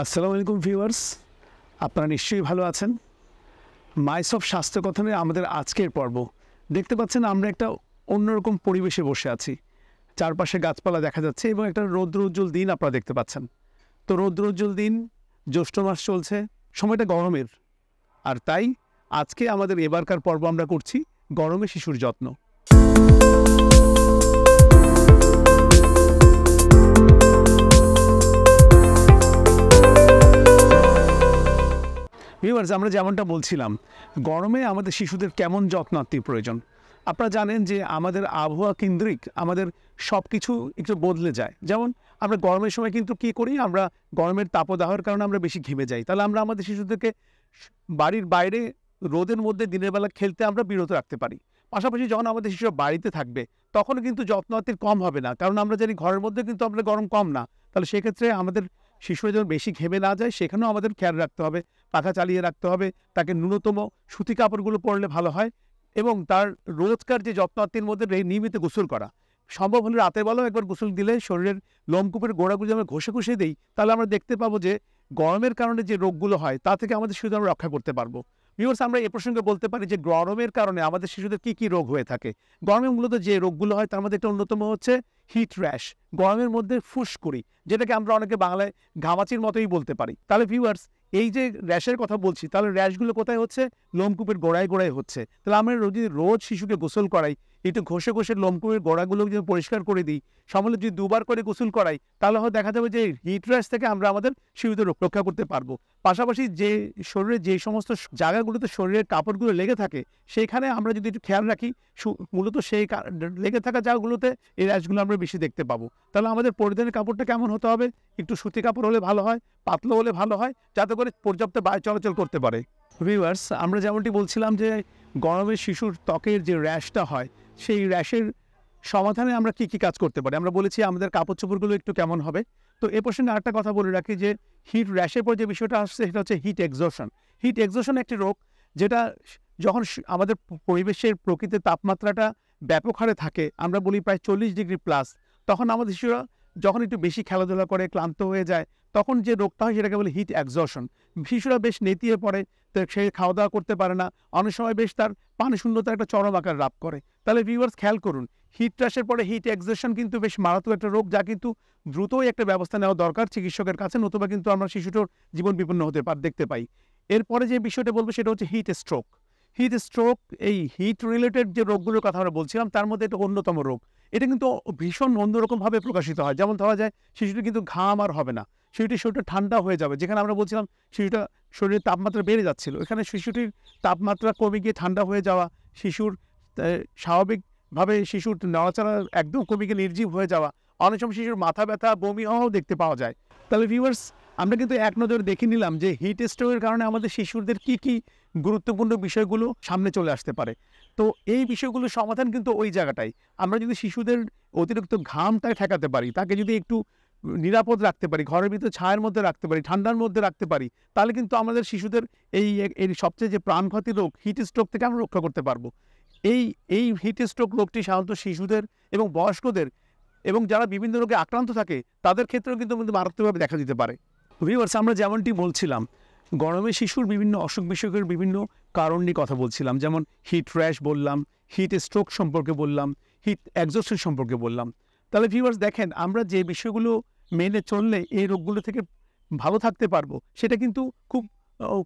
আসসালামু আলাইকুম ভিউয়ার্স, আপনারা নিশ্চয়ই ভালো আছেন। মাইসফ স্বাস্থ্য কথনে আমাদের আজকের পর্ব। দেখতে পাচ্ছেন আমরা একটা অন্যরকম পরিবেশে বসে আছি। চারপাশে গাছপালা দেখা যাচ্ছে এবং একটা রৌদ্রোজ্জ্বল দিন আপনারা দেখতে পাচ্ছেন। তো রৌদ্রোজ্জ্বল দিন, জ্যৈষ্ঠ মাস চলছে, সময়টা গরমের। আর তাই আজকে আমাদের এবারকার পর্ব আমরা করছি গরমে শিশুর যত্ন। ভিউয়ার্স, আমরা যেমনটা বলছিলাম, গরমে আমাদের শিশুদের কেমন যত্নার্থী প্রয়োজন। আপনারা জানেন যে আমাদের আবহাওয়া কেন্দ্রিক আমাদের সব কিছু একটু বদলে যায়। যেমন আমরা গরমের সময় কিন্তু কী করি, আমরা গরমের তাপদাহের কারণে আমরা বেশি ঘেমে যাই। তাহলে আমরা আমাদের শিশুদেরকে বাড়ির বাইরে রোদের মধ্যে দিনের বেলা খেলতে আমরা বিরত রাখতে পারি। পাশাপাশি যখন আমাদের শিশুরা বাড়িতে থাকবে তখন কিন্তু যত্নার্থীর কম হবে না, কারণ আমরা জানি ঘরের মধ্যে কিন্তু আমাদের গরম কম না। তাহলে সেক্ষেত্রে আমাদের শিশুরা যেন বেশি ঘেমে না যায় সেখানেও আমাদের খেয়াল রাখতে হবে, পাখা চালিয়ে রাখতে হবে, তাকে ন্যূনতম সুতি কাপড়গুলো পরলে ভালো হয় এবং তার রোজকার যে যত্নার্থীর মধ্যে নিয়মিত গোসল করা। সম্ভব হলে রাতের বেলাও একবার গোসল দিলে শরীরের লোমকূপের গোড়াগুলো আমরা ঘষে ঘষে দিই, তাহলে আমরা দেখতে পাবো যে গরমের কারণে যে রোগগুলো হয় তা থেকে আমাদের শিশুদের আমরা রক্ষা করতে পারবো। ভিউয়ার্স, আমরা এ প্রসঙ্গে বলতে পারি যে গরমের কারণে আমাদের শিশুদের কী কী রোগ হয়ে থাকে। গরমে মূলত যে রোগগুলো হয় তার মধ্যে একটা অন্যতম হচ্ছে হিট র্যাশ, গরমের মধ্যে ফুসকুড়ি, যেটাকে আমরা অনেকে বাংলায় ঘামাচির মতোই বলতে পারি। তাহলে ভিউয়ার্স, এই যে র্যাশের কথা বলছি, তাহলে র্যাশগুলো কোথায় হচ্ছে? লোমকূপের গোড়ায় গোড়ায় হচ্ছে। তাহলে আমরা যদি রোজ শিশুকে গোসল করাই, একটু ঘষে ঘষে লোমকূপের গোড়াগুলো যদি পরিষ্কার করে দিই, সম্ভবত যদি দুবার করে গোসল করাই, তাহলে হয়তো দেখা যাবে যে হিট র্যাশ থেকে আমরা আমাদের শিশুদের রক্ষা করতে পারবো। পাশাপাশি যে শরীরে যে সমস্ত জায়গাগুলোতে শরীরের কাপড়গুলো লেগে থাকে সেখানে আমরা যদি একটু খেয়াল রাখি, মূলত সেই লেগে থাকা জায়গাগুলোতে এই র্যাশগুলো আমরা বেশি দেখতে পাবো। তাহলে আমাদের পরিধানের কাপড়টা কেমন হতে হবে? একটু সুতি কাপড় হলে ভালো হয়, পাতলা হলে ভালো হয়, যাতে করে পর্যাপ্ত বায়ু চলাচল করতে পারে। ভিউয়ার্স, আমরা যেমনটি বলছিলাম যে গরমে শিশুর ত্বকের যে র্যাশটা হয়, সেই র্যাশের সমাধানে আমরা কি কি কাজ করতে পারি। আমরা বলেছি আমাদের কাপড় চোপড়গুলো একটু কেমন হবে। তো এ প্রসঙ্গে আরেকটা কথা বলে রাখি যে হিট র্যাশের পর যে বিষয়টা আসছে সেটা হচ্ছে হিট এক্সজশন। হিট এক্সজশন একটি রোগ, যেটা যখন আমাদের পরিবেশের প্রকৃতির তাপমাত্রাটা ব্যাপক হারে থাকে, আমরা বলি প্রায় 40°+, তখন আমাদের শিশুরা যখন একটু বেশি খেলাধুলা করে ক্লান্ত হয়ে যায়, তখন যে রোগটা হয় সেটাকে বলে হিট এক্সজশন। শিশুরা বেশ নেতিয়ে পড়ে, তো সে খাওয়া দাওয়া করতে পারে না, অনেক সময় বেশ তার পানি শূন্যতা একটা চরম আকার লাভ করে। তাহলে ভিউয়ার্স, খেয়াল করুন, হিট র্যাশের পরে হিট এক্সজশন কিন্তু বেশ মারাত্মক একটা রোগ, যা কিন্তু দ্রুতই একটা ব্যবস্থা নেওয়া দরকার চিকিৎসকের কাছে, নতুবা কিন্তু আমরা শিশুটার জীবন বিপন্ন হতে দেখতে পাই। এরপরে যে বিষয়টা বলবো সেটা হচ্ছে হিট স্ট্রোক। হিট স্ট্রোক, এই হিট রিলেটেড যে রোগগুলোর কথা আমরা বলছিলাম তার মধ্যে একটা অন্যতম রোগ। এটা কিন্তু ভীষণ অন্যরকমভাবে প্রকাশিত হয়। যেমন ধরা যায় শিশুটি কিন্তু ঘাম আর হবে না, শিশুটির শরীরটা ঠান্ডা হয়ে যাবে। যেখানে আমরা বলছিলাম শিশুটা শরীরের তাপমাত্রা বেড়ে যাচ্ছিল, এখানে শিশুটির তাপমাত্রা কমে গিয়ে ঠান্ডা হয়ে যাওয়া, শিশুর স্বাভাবিকভাবে শিশুর নড়াচড়া একদম কমে গিয়ে নির্জীব হয়ে যাওয়া, অনেক সময় শিশুর মাথা ব্যথা, বমি হওয়াও দেখতে পাওয়া যায়। তাহলে ভিউয়ার্স, আমরা কিন্তু এক নজরে দেখে নিলাম যে হিট স্ট্রোকের কারণে আমাদের শিশুদের কী কী গুরুত্বপূর্ণ বিষয়গুলো সামনে চলে আসতে পারে। তো এই বিষয়গুলোর সমাধান কিন্তু ওই জায়গাটাই। আমরা যদি শিশুদের অতিরিক্ত ঘামটা ঠেকাতে পারি, তাকে যদি একটু নিরাপদ রাখতে পারি, ঘরের ভিতরে ছায়ার মধ্যে রাখতে পারি, ঠান্ডার মধ্যে রাখতে পারি, তাহলে কিন্তু আমাদের শিশুদের এই সবচেয়ে যে প্রাণঘাতী রোগ হিট স্ট্রোক থেকে আমরা রক্ষা করতে পারবো। এই হিট স্ট্রোক রোগটি সাধারণত শিশুদের এবং বয়স্কদের এবং যারা বিভিন্ন রোগে আক্রান্ত থাকে তাদের ক্ষেত্রেও কিন্তু মারাত্মকভাবে দেখা দিতে পারে। ভিউয়ার্স, আমরা যেমনটি বলছিলাম, গরমে শিশুর বিভিন্ন অসুখ বিসুখের বিভিন্ন কারণ নিয়ে কথা বলছিলাম। যেমন হিট র্যাশ বললাম, হিট স্ট্রোক সম্পর্কে বললাম, হিট এক্সজস্টন সম্পর্কে বললাম। তাহলে ভিউয়ার্স দেখেন, আমরা যে বিষয়গুলো মেনে চললে এই রোগগুলো থেকে ভালো থাকতে পারবো, সেটা কিন্তু খুব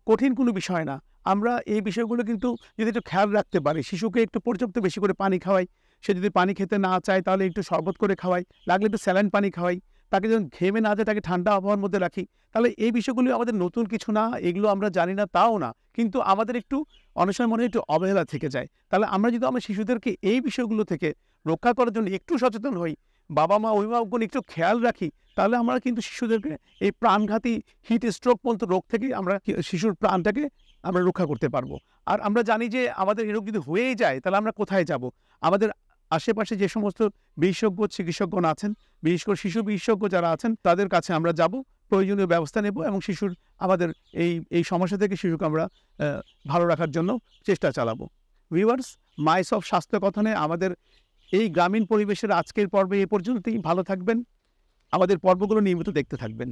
কঠিন কোনো বিষয় না। আমরা এই বিষয়গুলো কিন্তু যদি একটু খেয়াল রাখতে পারি, শিশুকে একটু পর্যাপ্ত বেশি করে পানি খাওয়াই, সে যদি পানি খেতে না চায় তাহলে একটু শরবত করে খাওয়াই, লাগলে একটু স্যালাইন পানি খাওয়াই, তাকে যখন ঘেমে না যায় তাকে ঠান্ডা আবহাওয়ার মধ্যে রাখি। তাহলে এই বিষয়গুলো আমাদের নতুন কিছু না, এগুলো আমরা জানি না তাও না, কিন্তু আমাদের একটু অনেক সময় মনে হয় একটু অবহেলা থেকে যায়। তাহলে আমরা যদি আমার শিশুদেরকে এই বিষয়গুলো থেকে রক্ষা করার জন্য একটু সচেতন হই, বাবা মা অভিভাবকগণ একটু খেয়াল রাখি, তাহলে আমরা কিন্তু শিশুদেরকে এই প্রাণঘাতী হিট স্ট্রোক মতো রোগ থেকে আমরা শিশুর প্রাণটাকে আমরা রক্ষা করতে পারবো। আর আমরা জানি যে আমাদের এই রোগ যদি হয়েই যায় তাহলে আমরা কোথায় যাব? আমাদের আশেপাশে যে সমস্ত বিশেষজ্ঞ চিকিৎসকগণ আছেন, বিশেষ করে শিশু বিশেষজ্ঞ যারা আছেন, তাদের কাছে আমরা যাব, প্রয়োজনীয় ব্যবস্থা নেব এবং শিশুর আমাদের এই সমস্যা থেকে শিশুকে আমরা ভালো রাখার জন্য চেষ্টা চালাবো। ভিউয়ার্স, মাইসফ স্বাস্থ্য কথনে আমাদের এই গ্রামীণ পরিবেশের আজকের পর্বে এ পর্যন্তই। ভালো থাকবেন, আমাদের পর্বগুলো নিয়মিত দেখতে থাকবেন।